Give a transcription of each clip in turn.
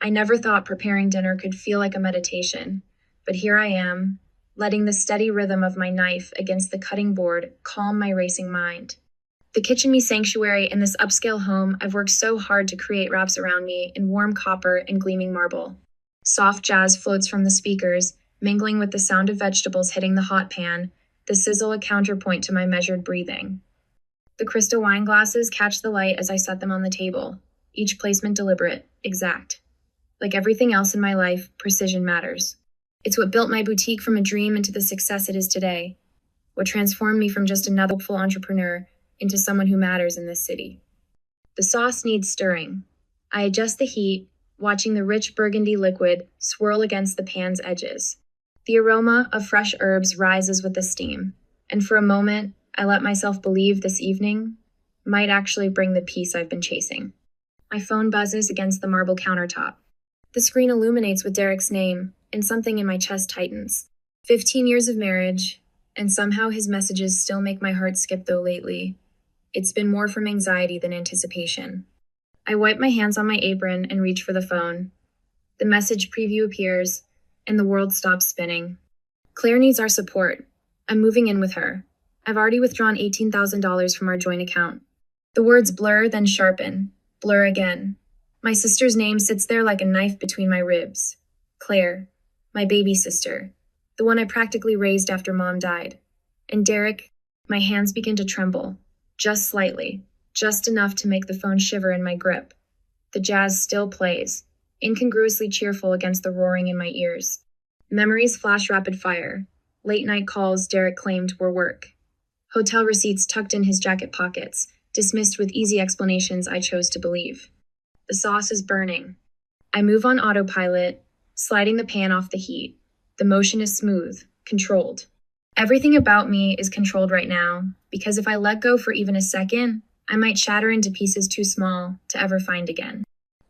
I never thought preparing dinner could feel like a meditation, but here I am, letting the steady rhythm of my knife against the cutting board calm my racing mind. The kitchen me sanctuary in this upscale home I've worked so hard to create wraps around me in warm copper and gleaming marble. Soft jazz floats from the speakers, mingling with the sound of vegetables hitting the hot pan, the sizzle a counterpoint to my measured breathing. The crystal wine glasses catch the light as I set them on the table, each placement deliberate, exact. Like everything else in my life, precision matters. It's what built my boutique from a dream into the success it is today, what transformed me from just another hopeful entrepreneur into someone who matters in this city. The sauce needs stirring. I adjust the heat, watching the rich burgundy liquid swirl against the pan's edges. The aroma of fresh herbs rises with the steam, and for a moment, I let myself believe this evening might actually bring the peace I've been chasing. My phone buzzes against the marble countertop. The screen illuminates with Derek's name, and something in my chest tightens. 15 years of marriage, and somehow his messages still make my heart skip though lately. It's been more from anxiety than anticipation. I wipe my hands on my apron and reach for the phone. The message preview appears, and the world stops spinning. Claire needs our support. I'm moving in with her. I've already withdrawn $18,000 from our joint account. The words blur, then sharpen. Blur again. My sister's name sits there like a knife between my ribs. Claire, my baby sister, the one I practically raised after Mom died. And Derek, my hands begin to tremble, just slightly, just enough to make the phone shiver in my grip. The jazz still plays, incongruously cheerful against the roaring in my ears. Memories flash rapid fire. Late night calls Derek claimed were work. Hotel receipts tucked in his jacket pockets, dismissed with easy explanations I chose to believe. The sauce is burning. I move on autopilot, sliding the pan off the heat. The motion is smooth, controlled. Everything about me is controlled right now, because if I let go for even a second, I might shatter into pieces too small to ever find again.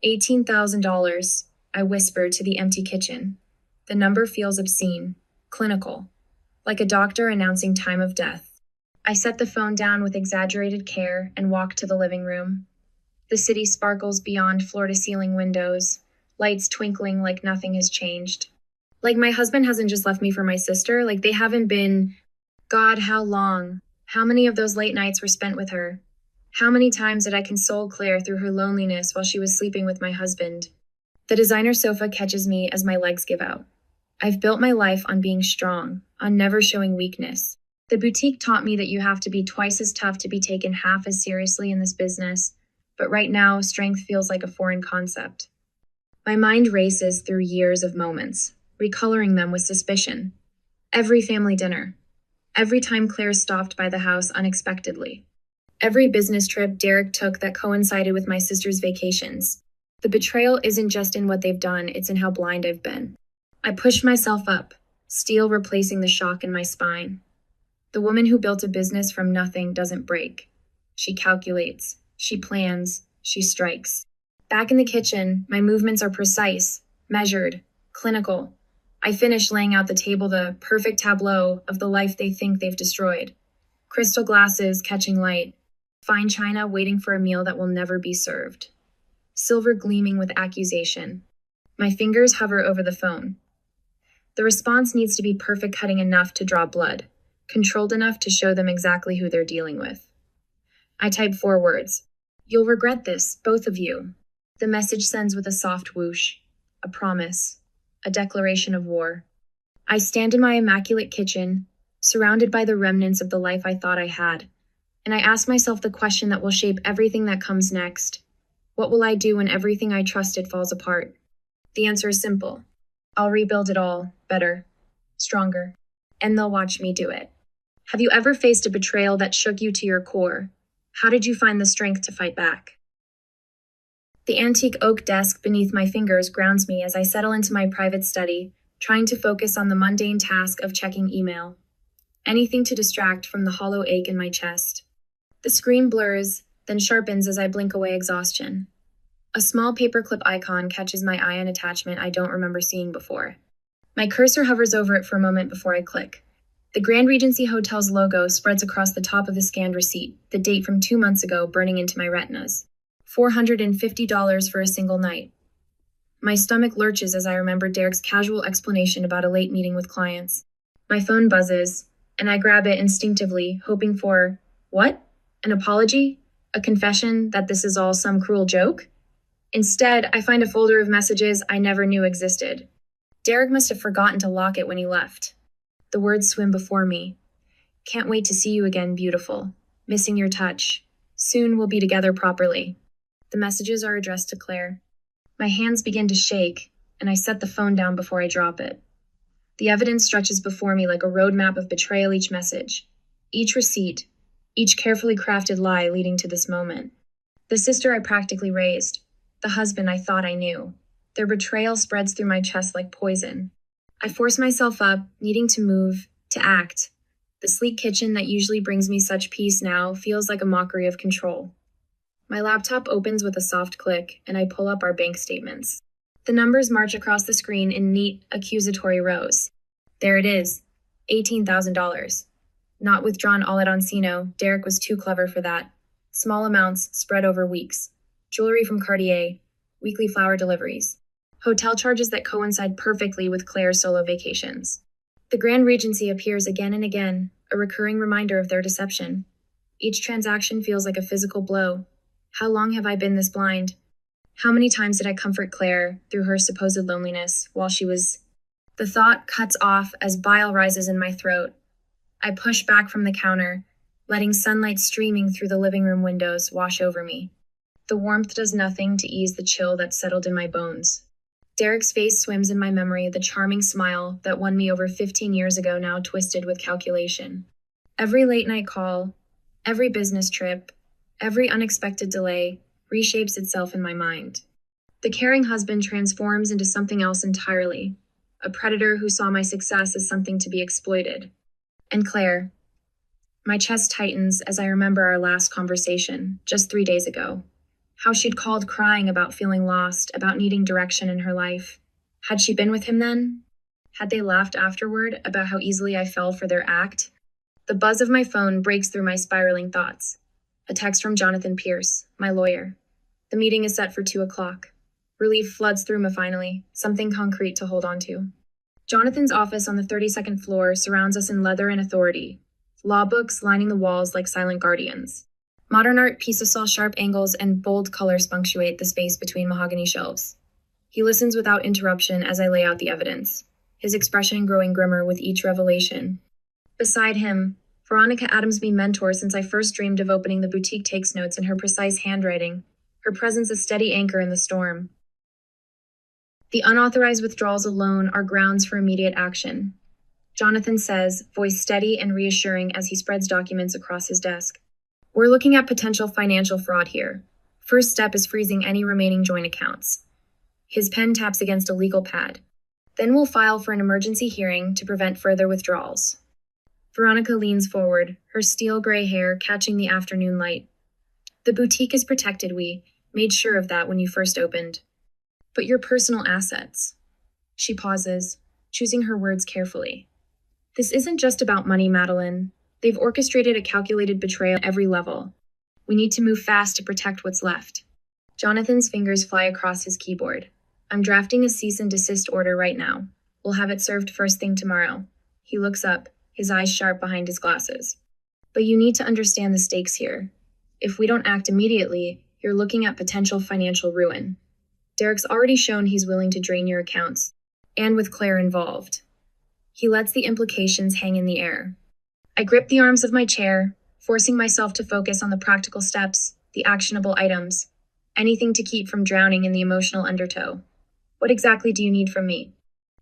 $18,000, I whisper to the empty kitchen. The number feels obscene, clinical, like a doctor announcing time of death. I set the phone down with exaggerated care and walk to the living room. The city sparkles beyond floor-to-ceiling windows, lights twinkling like nothing has changed. Like my husband hasn't just left me for my sister, like they haven't been... God, how long? How many of those late nights were spent with her? How many times did I console Claire through her loneliness while she was sleeping with my husband? The designer sofa catches me as my legs give out. I've built my life on being strong, on never showing weakness. The boutique taught me that you have to be twice as tough to be taken half as seriously in this business, but right now, strength feels like a foreign concept. My mind races through years of moments, recoloring them with suspicion. Every family dinner. Every time Claire stopped by the house unexpectedly. Every business trip Derek took that coincided with my sister's vacations. The betrayal isn't just in what they've done, it's in how blind I've been. I pushed myself up, steel replacing the shock in my spine. The woman who built a business from nothing doesn't break. She calculates, she plans, she strikes. Back in the kitchen, my movements are precise, measured, clinical. I finish laying out the table, the perfect tableau of the life they think they've destroyed. Crystal glasses catching light, fine china waiting for a meal that will never be served. Silver gleaming with accusation. My fingers hover over the phone. The response needs to be perfect, cutting enough to draw blood, controlled enough to show them exactly who they're dealing with. I type 4 words. You'll regret this, both of you. The message sends with a soft whoosh, a promise, a declaration of war. I stand in my immaculate kitchen, surrounded by the remnants of the life I thought I had, and I ask myself the question that will shape everything that comes next. What will I do when everything I trusted falls apart? The answer is simple. I'll rebuild it all, better, stronger, and they'll watch me do it. Have you ever faced a betrayal that shook you to your core? How did you find the strength to fight back? The antique oak desk beneath my fingers grounds me as I settle into my private study, trying to focus on the mundane task of checking email. Anything to distract from the hollow ache in my chest. The screen blurs, then sharpens as I blink away exhaustion. A small paperclip icon catches my eye, an attachment I don't remember seeing before. My cursor hovers over it for a moment before I click. The Grand Regency Hotel's logo spreads across the top of the scanned receipt, the date from 2 months ago burning into my retinas. $450 for a single night. My stomach lurches as I remember Derek's casual explanation about a late meeting with clients. My phone buzzes, and I grab it instinctively, hoping for, what? An apology? A confession that this is all some cruel joke? Instead, I find a folder of messages I never knew existed. Derek must have forgotten to lock it when he left. The words swim before me. Can't wait to see you again, beautiful. Missing your touch. Soon we'll be together properly. The messages are addressed to Claire. My hands begin to shake, and I set the phone down before I drop it. The evidence stretches before me like a roadmap of betrayal, each message, each receipt, each carefully crafted lie leading to this moment. The sister I practically raised, the husband I thought I knew. Their betrayal spreads through my chest like poison. I force myself up, needing to move, to act. The sleek kitchen that usually brings me such peace now feels like a mockery of control. My laptop opens with a soft click, and I pull up our bank statements. The numbers march across the screen in neat, accusatory rows. There it is, $18,000. Not withdrawn all at Oncino, Derek was too clever for that. Small amounts spread over weeks. Jewelry from Cartier, weekly flower deliveries. Hotel charges that coincide perfectly with Claire's solo vacations. The Grand Regency appears again and again, a recurring reminder of their deception. Each transaction feels like a physical blow. How long have I been this blind? How many times did I comfort Claire through her supposed loneliness while she was... The thought cuts off as bile rises in my throat. I push back from the counter, letting sunlight streaming through the living room windows wash over me. The warmth does nothing to ease the chill that settled in my bones. Derek's face swims in my memory, the charming smile that won me over 15 years ago now twisted with calculation. Every late-night call, every business trip, every unexpected delay reshapes itself in my mind. The caring husband transforms into something else entirely, a predator who saw my success as something to be exploited. And Claire. My chest tightens as I remember our last conversation, just 3 days ago. How she'd called crying about feeling lost, about needing direction in her life. Had she been with him then? Had they laughed afterward about how easily I fell for their act? The buzz of my phone breaks through my spiraling thoughts. A text from Jonathan Pierce, my lawyer. The meeting is set for 2 o'clock. Relief floods through me finally, something concrete to hold on to. Jonathan's office on the 32nd floor surrounds us in leather and authority. Law books lining the walls like silent guardians. Modern art pieces saw sharp angles and bold colors punctuate the space between mahogany shelves. He listens without interruption as I lay out the evidence, his expression growing grimmer with each revelation. Beside him, Veronica Adams, me mentor since I first dreamed of opening the boutique, takes notes in her precise handwriting, her presence a steady anchor in the storm. The unauthorized withdrawals alone are grounds for immediate action. Jonathan says, voice steady and reassuring as he spreads documents across his desk. We're looking at potential financial fraud here. First step is freezing any remaining joint accounts. His pen taps against a legal pad. Then we'll file for an emergency hearing to prevent further withdrawals. Veronica leans forward, her steel gray hair catching the afternoon light. The boutique is protected, we made sure of that when you first opened. But your personal assets. She pauses, choosing her words carefully. This isn't just about money, Madeline. They've orchestrated a calculated betrayal at every level. We need to move fast to protect what's left. Jonathan's fingers fly across his keyboard. I'm drafting a cease and desist order right now. We'll have it served first thing tomorrow. He looks up, his eyes sharp behind his glasses. But you need to understand the stakes here. If we don't act immediately, you're looking at potential financial ruin. Derek's already shown he's willing to drain your accounts, and with Claire involved. He lets the implications hang in the air. I grip the arms of my chair, forcing myself to focus on the practical steps, the actionable items, anything to keep from drowning in the emotional undertow. What exactly do you need from me?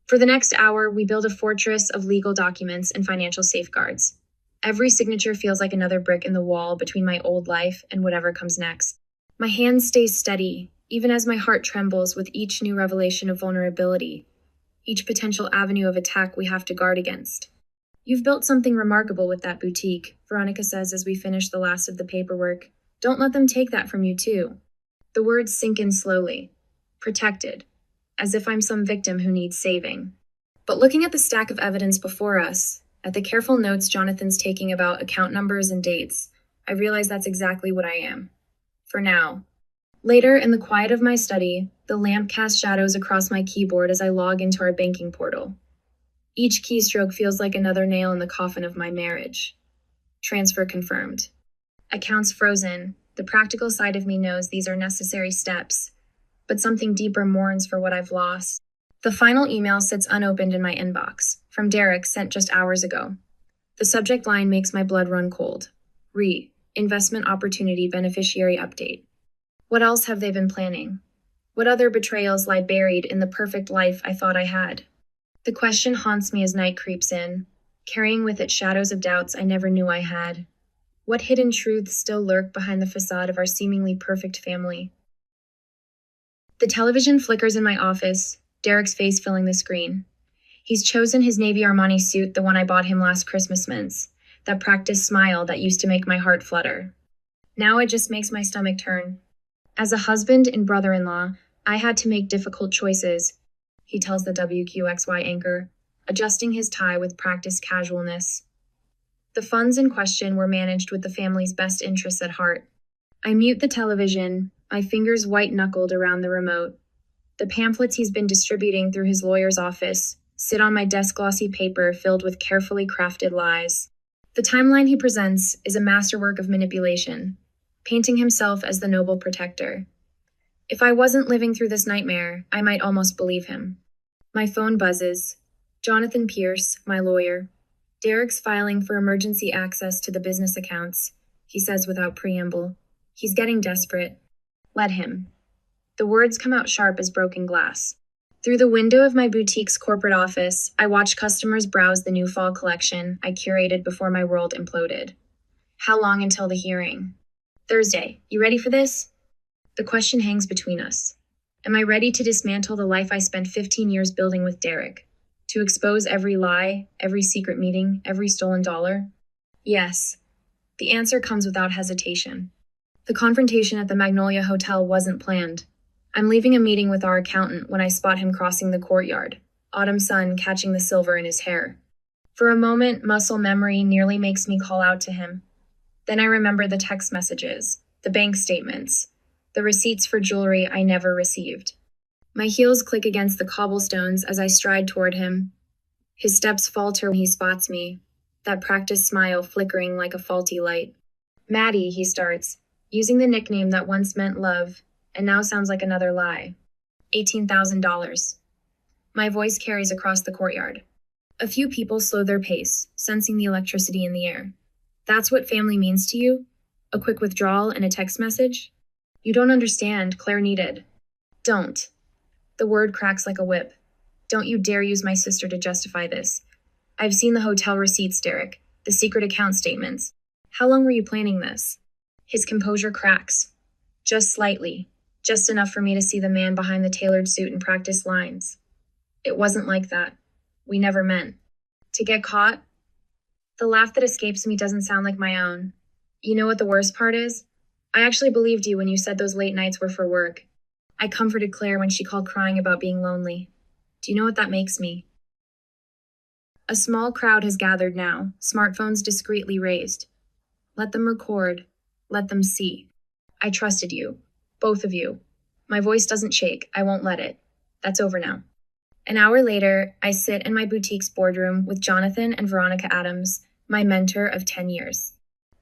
For the next hour, we build a fortress of legal documents and financial safeguards. Every signature feels like another brick in the wall between my old life and whatever comes next. My hand stays steady, even as my heart trembles with each new revelation of vulnerability, each potential avenue of attack we have to guard against. You've built something remarkable with that boutique, Veronica says as we finish the last of the paperwork. Don't let them take that from you, too. The words sink in slowly. Protected. As if I'm some victim who needs saving. But looking at the stack of evidence before us, at the careful notes Jonathan's taking about account numbers and dates, I realize that's exactly what I am. For now. Later, in the quiet of my study, the The lamp casts shadows across my keyboard as I log into our banking portal. Each keystroke feels like another nail in the coffin of my marriage. Transfer confirmed. Accounts frozen. The practical side of me knows these are necessary steps, but something deeper mourns for what I've lost. The final email sits unopened in my inbox, from Derek, sent just hours ago. The subject line makes my blood run cold. Investment opportunity beneficiary update. What else have they been planning? What other betrayals lie buried in the perfect life I thought I had? The question haunts me as night creeps in, carrying with it shadows of doubts I never knew I had. What hidden truths still lurk behind the facade of our seemingly perfect family? The television flickers in my office, Derek's face filling the screen. He's chosen his navy Armani suit, the one I bought him last Christmas mints, that practiced smile that used to make my heart flutter. Now it just makes my stomach turn. As a husband and brother-in-law, I had to make difficult choices, he tells the WQXY anchor, adjusting his tie with practiced casualness. The funds in question were managed with the family's best interests at heart. I mute the television, my fingers white-knuckled around the remote. The pamphlets he's been distributing through his lawyer's office sit on my desk glossy paper filled with carefully crafted lies. The timeline he presents is a masterwork of manipulation, painting himself as the noble protector. If I wasn't living through this nightmare, I might almost believe him. My phone buzzes. Jonathan Pierce, my lawyer. Derek's filing for emergency access to the business accounts, he says without preamble. He's getting desperate. Let him. The words come out sharp as broken glass. Through the window of my boutique's corporate office, I watch customers browse the new fall collection I curated before my world imploded. How long until the hearing? Thursday. You ready for this? The question hangs between us. Am I ready to dismantle the life I spent 15 years building with Derek? To expose every lie, every secret meeting, every stolen dollar? Yes. The answer comes without hesitation. The confrontation at the Magnolia Hotel wasn't planned. I'm leaving a meeting with our accountant when I spot him crossing the courtyard, autumn sun catching the silver in his hair. For a moment, muscle memory nearly makes me call out to him. Then I remember the text messages, the bank statements, the receipts for jewelry I never received. My heels click against the cobblestones as I stride toward him. His steps falter when he spots me, that practiced smile flickering like a faulty light. Maddie, he starts, using the nickname that once meant love, and now sounds like another lie. $18,000. My voice carries across the courtyard. A few people slow their pace, sensing the electricity in the air. That's what family means to you? A quick withdrawal and a text message? You don't understand, Claire needed. Don't. The word cracks like a whip. Don't you dare use my sister to justify this. I've seen the hotel receipts, Derek, the secret account statements. How long were you planning this? His composure cracks. Just slightly. Just enough for me to see the man behind the tailored suit and practice lines. It wasn't like that. We never meant. To get caught? The laugh that escapes me doesn't sound like my own. You know what the worst part is? I actually believed you when you said those late nights were for work. I comforted Claire when she called crying about being lonely. Do you know what that makes me? A small crowd has gathered now, smartphones discreetly raised. Let them record. Let them see. I trusted you. Both of you. My voice doesn't shake. I won't let it. That's over now. An hour later, I sit in my boutique's boardroom with Jonathan and Veronica Adams, my mentor of 10 years.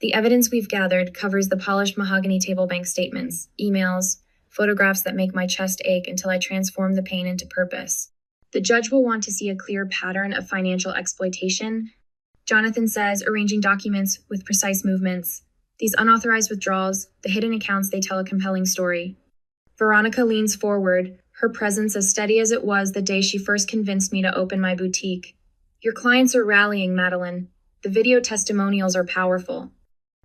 The evidence we've gathered covers the polished mahogany table bank statements, emails, photographs that make my chest ache until I transform the pain into purpose. The judge will want to see a clear pattern of financial exploitation. Jonathan says, arranging documents with precise movements. These unauthorized withdrawals, the hidden accounts, they tell a compelling story. Veronica leans forward, her presence as steady as it was the day she first convinced me to open my boutique. Your clients are rallying, Madeline. The video testimonials are powerful.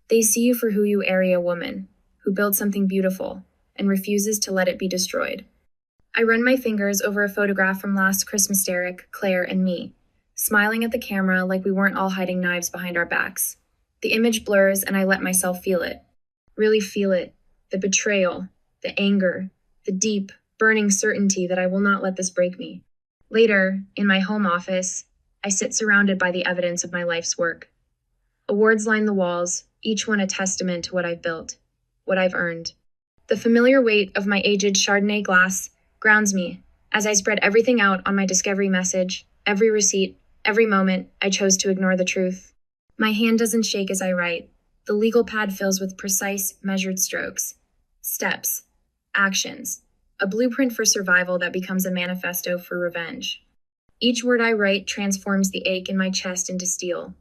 They see you for who you area woman, who built something beautiful and refuses to let it be destroyed. I run my fingers over a photograph from last Christmas, Derek, Claire, and me, smiling at the camera like we weren't all hiding knives behind our backs. The image blurs and I let myself feel it. Really feel it. The betrayal, the anger, the deep, burning certainty that I will not let this break me. Later, in my home office, I sit surrounded by the evidence of my life's work. Awards line the walls, each one a testament to what I've built, what I've earned. The familiar weight of my aged Chardonnay glass grounds me. As I spread everything out on my discovery message, every receipt, every moment, I chose to ignore the truth. My hand doesn't shake as I write. The legal pad fills with precise, measured strokes. Steps. Actions. A blueprint for survival that becomes a manifesto for revenge. Each word I write transforms the ache in my chest into steel.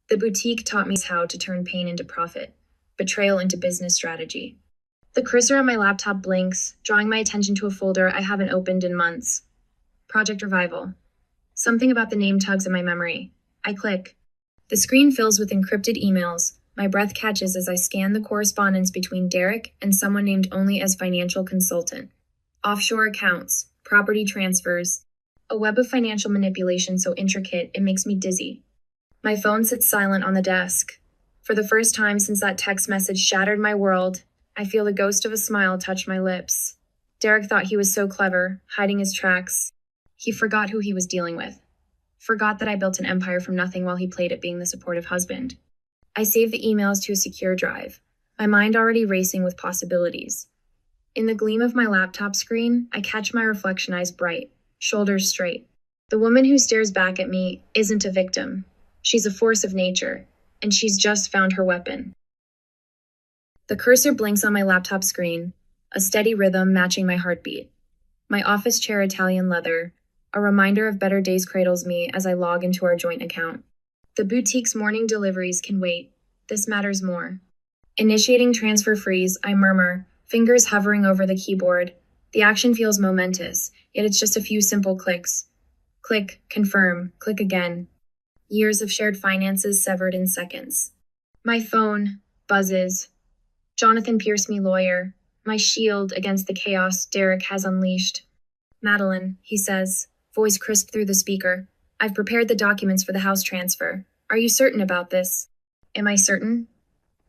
The boutique taught me how to turn pain into profit, betrayal into business strategy. The cursor on my laptop blinks, drawing my attention to a folder I haven't opened in months. Project Revival. Something about the name tugs at my memory. I click. The screen fills with encrypted emails. My breath catches as I scan the correspondence between Derek and someone named only as financial consultant. Offshore accounts, property transfers, a web of financial manipulation so intricate it makes me dizzy. My phone sits silent on the desk. For the first time since that text message shattered my world, I feel the ghost of a smile touch my lips. Derek thought he was so clever, hiding his tracks. He forgot who he was dealing with. Forgot that I built an empire from nothing while he played at being the supportive husband. I saved the emails to a secure drive, my mind already racing with possibilities. In the gleam of my laptop screen, I catch my reflection eyes bright, shoulders straight. The woman who stares back at me isn't a victim. She's a force of nature, and she's just found her weapon. The cursor blinks on my laptop screen, a steady rhythm matching my heartbeat. My office chair Italian leather, a reminder of better days cradles me as I log into our joint account. The boutique's morning deliveries can wait. This matters more. Initiating transfer freeze, I murmur, fingers hovering over the keyboard. The action feels momentous, yet it's just a few simple clicks. Click, confirm, click again. Years of shared finances severed in seconds. My phone buzzes. Jonathan Pierce, me lawyer, my shield against the chaos Derek has unleashed. Madeline, he says, voice crisp through the speaker. I've prepared the documents for the house transfer. Are you certain about this? Am I certain?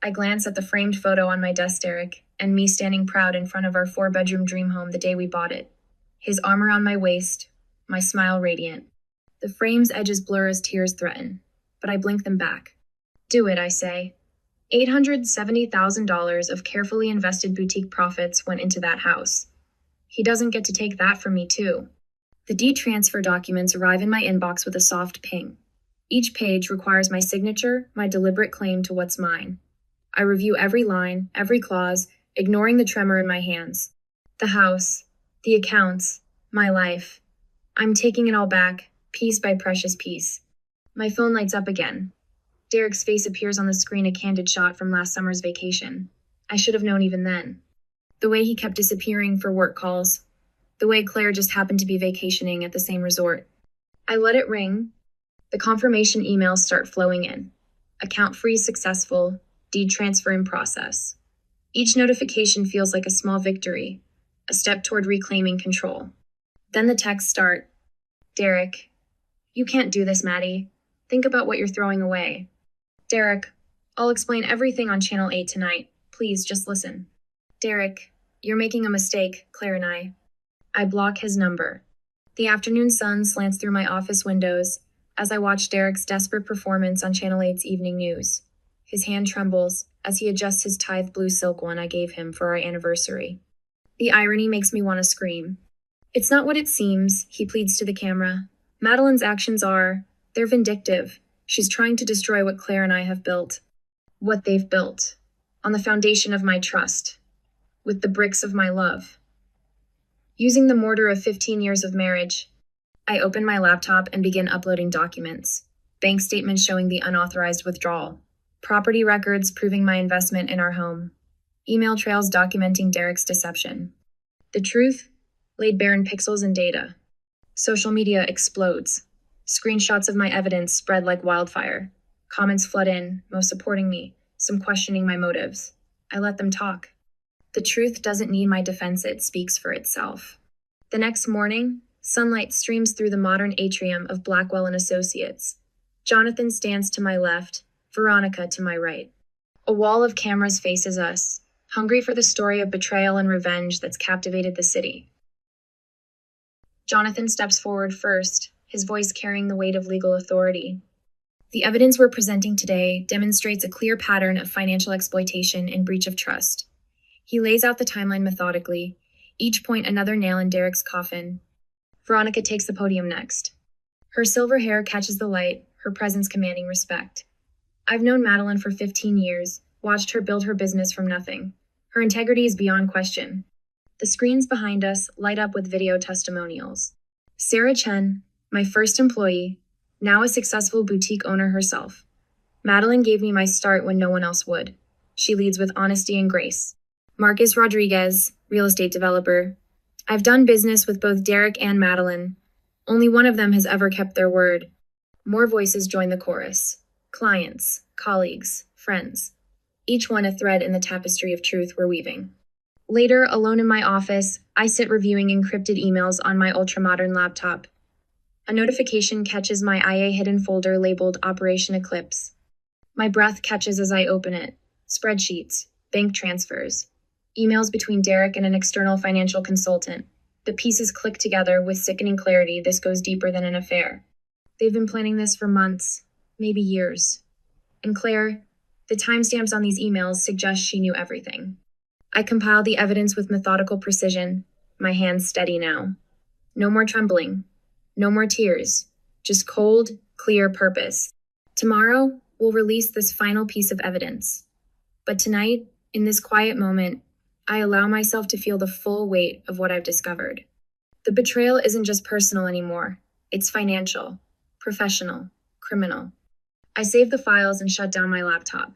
I glance at the framed photo on my desk, Derek, and me standing proud in front of our 4-bedroom dream home the day we bought it. His arm around my waist, my smile radiant. The frame's edges blur as tears threaten, but I blink them back. Do it, I say. $870,000 of carefully invested boutique profits went into that house. He doesn't get to take that from me, too. The deed transfer documents arrive in my inbox with a soft ping. Each page requires my signature, my deliberate claim to what's mine. I review every line, every clause, ignoring the tremor in my hands. The house, the accounts, my life. I'm taking it all back, piece by precious piece. My phone lights up again. Derek's face appears on the screen, a candid shot from last summer's vacation. I should have known even then. The way he kept disappearing for work calls. The way Claire just happened to be vacationing at the same resort. I let it ring. The confirmation emails start flowing in. Account freeze successful, deed transfer in process. Each notification feels like a small victory, a step toward reclaiming control. Then the texts start. Derek, you can't do this, Maddie. Think about what you're throwing away. Derek, I'll explain everything on Channel 8 tonight. Please, just listen. Derek, you're making a mistake, Claire and I. I block his number. The afternoon sun slants through my office windows as I watch Derek's desperate performance on Channel 8's evening news. His hand trembles as he adjusts his tithe blue silk one I gave him for our anniversary. The irony makes me want to scream. It's not what it seems, he pleads to the camera. Madeline's actions are, they're vindictive. She's trying to destroy what Claire and I have built. What they've built. On the foundation of my trust. With the bricks of my love. Using the mortar of 15 years of marriage, I open my laptop and begin uploading documents. Bank statements showing the unauthorized withdrawal. Property records proving my investment in our home. Email trails documenting Derek's deception. The truth laid bare in pixels and data. Social media explodes. Screenshots of my evidence spread like wildfire. Comments flood in, most supporting me, some questioning my motives. I let them talk. The truth doesn't need my defense, it speaks for itself. The next morning, sunlight streams through the modern atrium of Blackwell and Associates. Jonathan stands to my left, Veronica to my right. A wall of cameras faces us, hungry for the story of betrayal and revenge that's captivated the city. Jonathan steps forward first, his voice carrying the weight of legal authority. The evidence we're presenting today demonstrates a clear pattern of financial exploitation and breach of trust. He lays out the timeline methodically, each point another nail in Derek's coffin. Veronica takes the podium next. Her silver hair catches the light, her presence commanding respect. I've known Madeline for 15 years, watched her build her business from nothing. Her integrity is beyond question. The screens behind us light up with video testimonials. Sarah Chen, my first employee, now a successful boutique owner herself. Madeline gave me my start when no one else would. She leads with honesty and grace. Marcus Rodriguez, real estate developer. I've done business with both Derek and Madeline. Only one of them has ever kept their word. More voices join the chorus. Clients, colleagues, friends. Each one a thread in the tapestry of truth we're weaving. Later, alone in my office, I sit reviewing encrypted emails on my ultra-modern laptop. A notification catches my IA hidden folder labeled Operation Eclipse. My breath catches as I open it. Spreadsheets, bank transfers, emails between Derek and an external financial consultant. The pieces click together with sickening clarity. This goes deeper than an affair. They've been planning this for months, maybe years. And Claire, the timestamps on these emails suggest she knew everything. I compile the evidence with methodical precision, my hands steady now. No more trembling, no more tears, just cold, clear purpose. Tomorrow, we'll release this final piece of evidence. But tonight, in this quiet moment, I allow myself to feel the full weight of what I've discovered. The betrayal isn't just personal anymore. It's financial, professional, criminal. I save the files and shut down my laptop.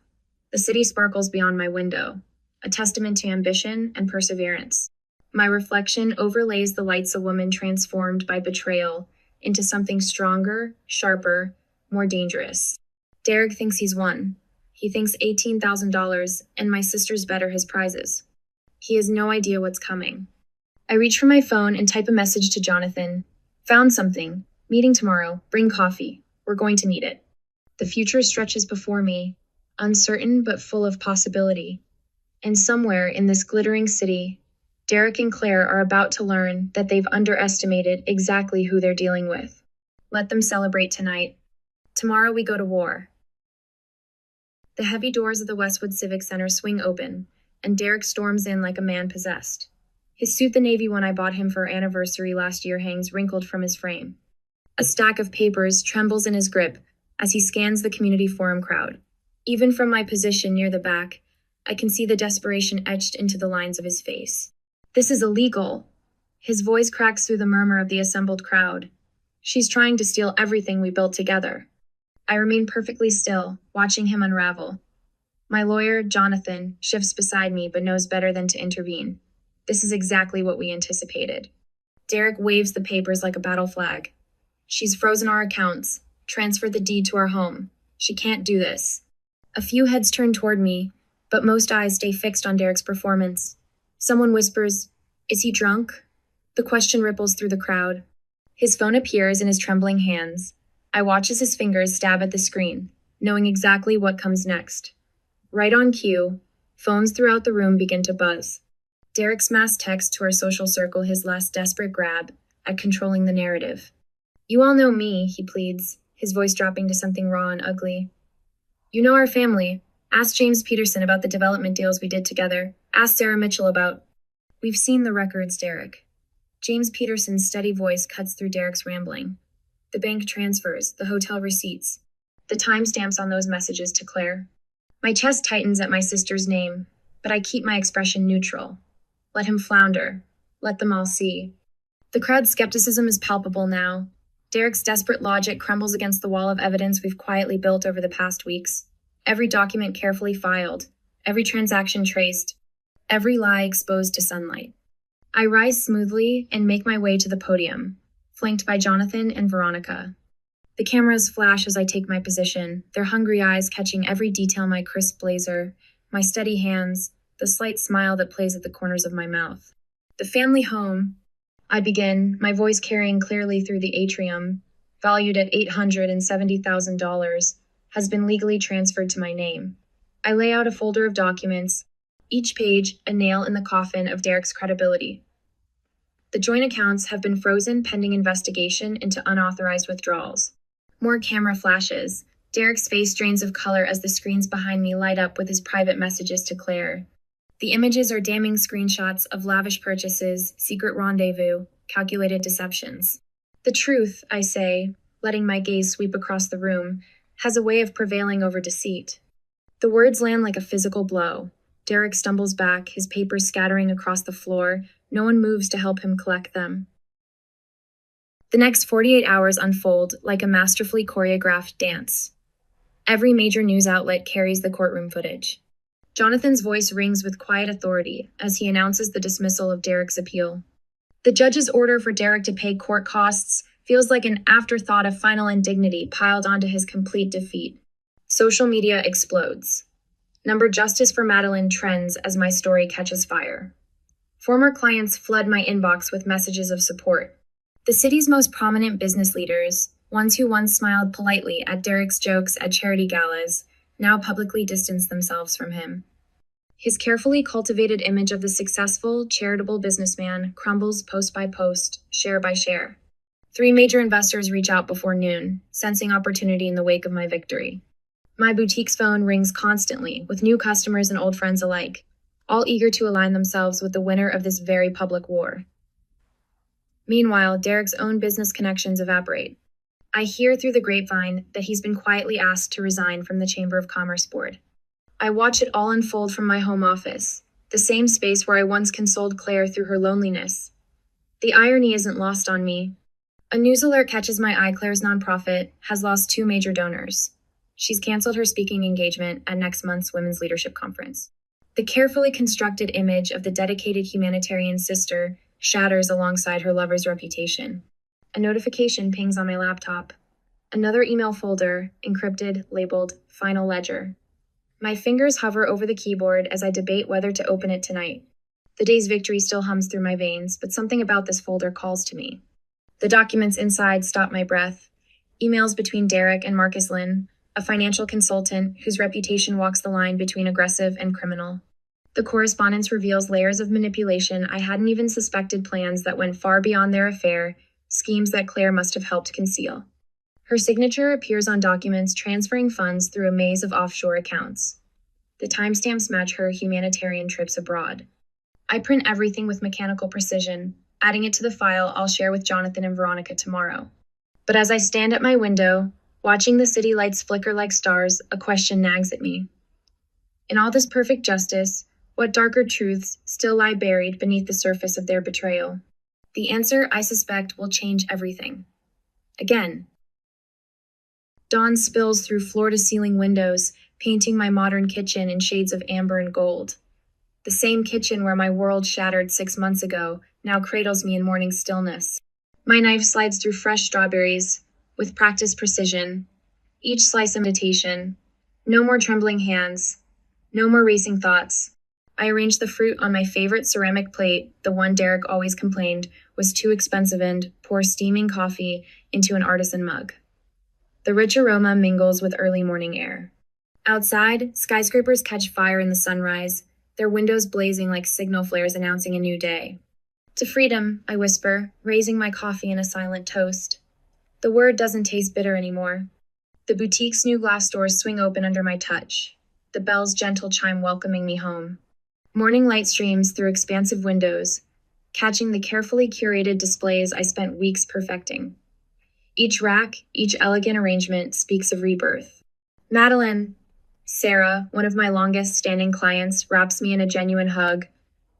The city sparkles beyond my window, a testament to ambition and perseverance. My reflection overlays the lights a woman transformed by betrayal into something stronger, sharper, more dangerous. Derek thinks he's won. He thinks $18,000 and my sister's bet are his prizes. He has no idea what's coming. I reach for my phone and type a message to Jonathan. Found something. Meeting tomorrow. Bring coffee. We're going to need it. The future stretches before me, uncertain but full of possibility. And somewhere in this glittering city, Derek and Claire are about to learn that they've underestimated exactly who they're dealing with. Let them celebrate tonight. Tomorrow we go to war. The heavy doors of the Westwood Civic Center swing open, and Derek storms in like a man possessed. His suit, the navy one I bought him for our anniversary last year, hangs wrinkled from his frame. A stack of papers trembles in his grip as he scans the community forum crowd. Even from my position near the back, I can see the desperation etched into the lines of his face. This is illegal. His voice cracks through the murmur of the assembled crowd. She's trying to steal everything we built together. I remain perfectly still, watching him unravel. My lawyer, Jonathan, shifts beside me but knows better than to intervene. This is exactly what we anticipated. Derek waves the papers like a battle flag. She's frozen our accounts, transferred the deed to our home. She can't do this. A few heads turn toward me, but most eyes stay fixed on Derek's performance. Someone whispers, "Is he drunk?" The question ripples through the crowd. His phone appears in his trembling hands. I watch as his fingers stab at the screen, knowing exactly what comes next. Right on cue, phones throughout the room begin to buzz. Derek's mass text to our social circle his last desperate grab at controlling the narrative. "You all know me," he pleads, his voice dropping to something raw and ugly. "You know our family. Ask James Peterson about the development deals we did together. Ask Sarah Mitchell about—" "We've seen the records, Derek." James Peterson's steady voice cuts through Derek's rambling. The bank transfers, the hotel receipts, the timestamps on those messages to Claire. My chest tightens at my sister's name, but I keep my expression neutral. Let him flounder. Let them all see. The crowd's skepticism is palpable now. Derek's desperate logic crumbles against the wall of evidence we've quietly built over the past weeks. Every document carefully filed, every transaction traced, every lie exposed to sunlight. I rise smoothly and make my way to the podium, flanked by Jonathan and Veronica. The cameras flash as I take my position, their hungry eyes catching every detail: my crisp blazer, my steady hands, the slight smile that plays at the corners of my mouth. The family home, I begin, my voice carrying clearly through the atrium, valued at $870,000, has been legally transferred to my name. I lay out a folder of documents, each page a nail in the coffin of Derek's credibility. The joint accounts have been frozen pending investigation into unauthorized withdrawals. More camera flashes. Derek's face drains of color as the screens behind me light up with his private messages to Claire. The images are damning screenshots of lavish purchases, secret rendezvous, calculated deceptions. The truth, I say, letting my gaze sweep across the room, has a way of prevailing over deceit. The words land like a physical blow. Derek stumbles back, his papers scattering across the floor. No one moves to help him collect them. The next 48 hours unfold like a masterfully choreographed dance. Every major news outlet carries the courtroom footage. Jonathan's voice rings with quiet authority as he announces the dismissal of Derek's appeal. The judge's order for Derek to pay court costs feels like an afterthought of final indignity piled onto his complete defeat. Social media explodes. Number Justice for Madeline trends as my story catches fire. Former clients flood my inbox with messages of support. The city's most prominent business leaders, ones who once smiled politely at Derek's jokes at charity galas, now publicly distance themselves from him. His carefully cultivated image of the successful, charitable businessman crumbles post by post, share by share. 3 major investors reach out before noon, sensing opportunity in the wake of my victory. My boutique's phone rings constantly, with new customers and old friends alike, all eager to align themselves with the winner of this very public war. Meanwhile, Derek's own business connections evaporate. I hear through the grapevine that he's been quietly asked to resign from the Chamber of Commerce board. I watch it all unfold from my home office, the same space where I once consoled Claire through her loneliness. The irony isn't lost on me. A news alert catches my eye. Claire's nonprofit has lost 2 major donors. She's canceled her speaking engagement at next month's Women's Leadership Conference. The carefully constructed image of the dedicated humanitarian sister shatters alongside her lover's reputation. A notification pings on my laptop. Another email folder, encrypted, labeled Final Ledger. My fingers hover over the keyboard as I debate whether to open it tonight. The day's victory still hums through my veins, but something about this folder calls to me. The documents inside stop my breath. Emails between Derek and Marcus Lynn, a financial consultant whose reputation walks the line between aggressive and criminal. The correspondence reveals layers of manipulation I hadn't even suspected, plans that went far beyond their affair, schemes that Claire must have helped conceal. Her signature appears on documents transferring funds through a maze of offshore accounts. The timestamps match her humanitarian trips abroad. I print everything with mechanical precision, adding it to the file I'll share with Jonathan and Veronica tomorrow. But as I stand at my window, watching the city lights flicker like stars, a question nags at me. In all this perfect justice, what darker truths still lie buried beneath the surface of their betrayal? The answer, I suspect, will change everything. Again. Dawn spills through floor-to-ceiling windows, painting my modern kitchen in shades of amber and gold. The same kitchen where my world shattered 6 months ago now cradles me in morning stillness. My knife slides through fresh strawberries with practiced precision, each slice a meditation. No more trembling hands, no more racing thoughts. I arrange the fruit on my favorite ceramic plate, the one Derek always complained was too expensive, and pour steaming coffee into an artisan mug. The rich aroma mingles with early morning air. Outside, skyscrapers catch fire in the sunrise, their windows blazing like signal flares announcing a new day. To freedom, I whisper, raising my coffee in a silent toast. The word doesn't taste bitter anymore. The boutique's new glass doors swing open under my touch, the bell's gentle chime welcoming me home. Morning light streams through expansive windows, catching the carefully curated displays I spent weeks perfecting. Each rack, each elegant arrangement speaks of rebirth. Madeline, Sarah, one of my longest-standing clients, wraps me in a genuine hug.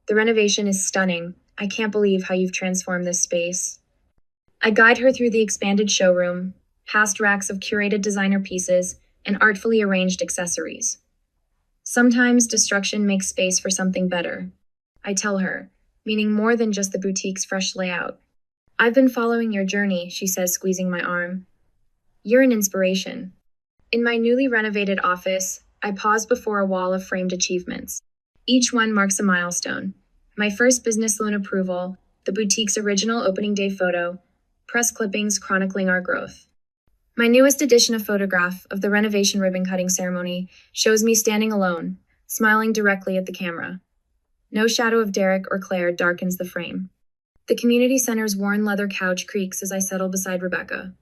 The renovation is stunning. I can't believe how you've transformed this space. I guide her through the expanded showroom, past racks of curated designer pieces and artfully arranged accessories. Sometimes destruction makes space for something better, I tell her, meaning more than just the boutique's fresh layout. I've been following your journey, she says, squeezing my arm. You're an inspiration. In my newly renovated office, I pause before a wall of framed achievements. Each one marks a milestone. My first business loan approval, the boutique's original opening day photo, press clippings chronicling our growth. My newest edition of photograph of the renovation ribbon-cutting ceremony shows me standing alone, smiling directly at the camera. No shadow of Derek or Claire darkens the frame. The community center's worn leather couch creaks as I settle beside Rebecca.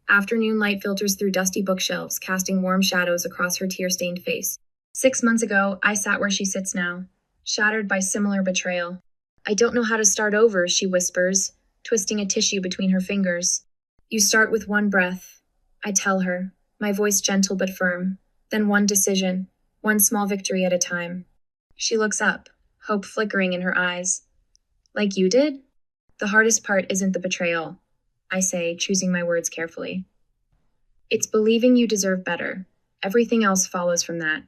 Afternoon light filters through dusty bookshelves, casting warm shadows across her tear-stained face. 6 months ago, I sat where she sits now, shattered by similar betrayal. I don't know how to start over, she whispers, twisting a tissue between her fingers. You start with one breath, I tell her, my voice gentle but firm. Then one decision, one small victory at a time. She looks up, hope flickering in her eyes. Like you did? The hardest part isn't the betrayal, I say, choosing my words carefully. It's believing you deserve better. Everything else follows from that.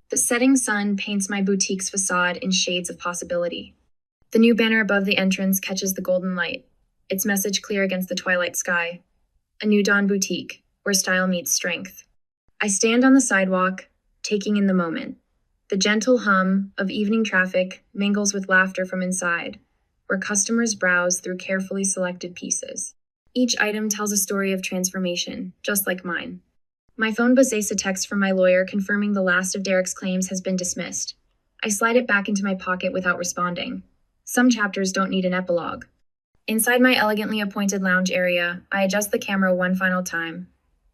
The setting sun paints my boutique's facade in shades of possibility. The new banner above the entrance catches the golden light, its message clear against the twilight sky. A new dawn boutique, where style meets strength. I stand on the sidewalk, taking in the moment. The gentle hum of evening traffic mingles with laughter from inside, where customers browse through carefully selected pieces. Each item tells a story of transformation, just like mine. My phone buzzes a text from my lawyer confirming the last of Derek's claims has been dismissed. I slide it back into my pocket without responding. Some chapters don't need an epilogue. Inside my elegantly appointed lounge area, I adjust the camera one final time.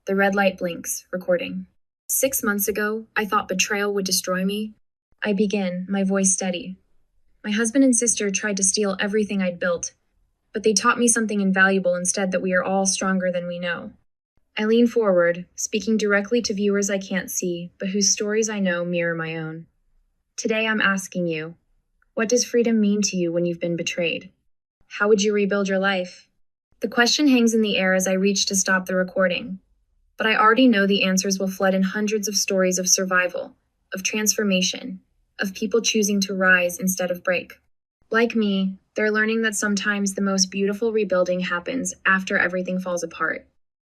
The red light blinks, recording. 6 months ago, I thought betrayal would destroy me. I begin, my voice steady. My husband and sister tried to steal everything I'd built, but they taught me something invaluable instead, that we are all stronger than we know. I lean forward, speaking directly to viewers I can't see, but whose stories I know mirror my own. Today I'm asking you, what does freedom mean to you when you've been betrayed? How would you rebuild your life? The question hangs in the air as I reach to stop the recording. But I already know the answers will flood in hundreds of stories of survival, of transformation, of people choosing to rise instead of break. Like me, they're learning that sometimes the most beautiful rebuilding happens after everything falls apart.